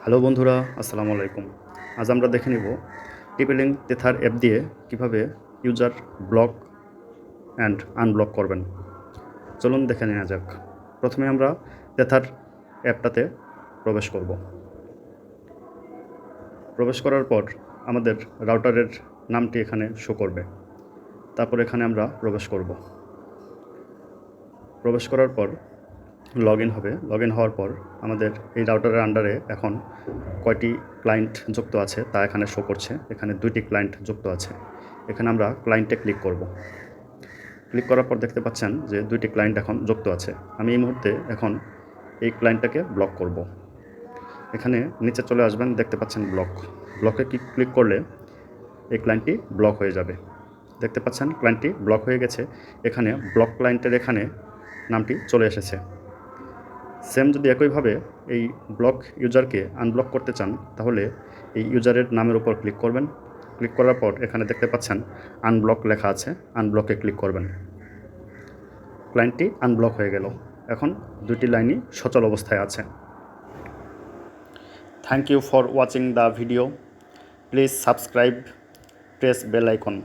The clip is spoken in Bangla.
হ্যালো বন্ধুরা, আসসালামু আলাইকুম। আজ আমরা দেখে নিব টিপেলিং তেথার অ্যাপ দিয়ে কিভাবে ইউজার ব্লক অ্যান্ড আনব্লক করবেন। চলুন দেখে নেওয়া যাক। প্রথমে আমরা তেথার অ্যাপটাতে প্রবেশ করব। প্রবেশ করার পর আমাদের রাউটারের নামটি এখানে শো করবে। তারপর এখানে আমরা প্রবেশ করব। প্রবেশ করার পর লগইন হবে। লগইন হওয়ার পর আমাদের এই রাউটারের আন্ডারে এখন কয়টি ক্লায়েন্ট যুক্ত আছে তা এখানে শো করছে। এখানে 2টি ক্লায়েন্ট যুক্ত আছে। এখানে আমরা ক্লায়েন্টে ক্লিক করব। ক্লিক করার পর দেখতে পাচ্ছেন যে 2টি ক্লায়েন্ট এখন যুক্ত আছে। আমি এই মুহূর্তে এখন এই ক্লায়েন্টটাকে ব্লক করব। এখানে নিচে চলে আসবেন, দেখতে পাচ্ছেন ব্লকে ক্লিক করলে এই ক্লায়েন্টটি ব্লক হয়ে যাবে। দেখতে পাচ্ছেন ক্লায়েন্টটি ব্লক হয়ে গেছে। এখানে ব্লক ক্লায়েন্টের এখানে নামটি চলে এসেছে। সেম যদি একইভাবে এই ব্লক ইউজারকে আনব্লক করতে চান তাহলে এই ইউজারের নামের উপর ক্লিক করবেন। ক্লিক করার পর এখানে দেখতে পাচ্ছেন আনব্লক লেখা আছে, আনব্লকে ক্লিক করবেন। ক্লায়েন্টটি আনব্লক হয়ে গেল। এখন 2টি লাইনই সচল অবস্থায় আছে। Thank you for watching the video. Please subscribe, press bell icon.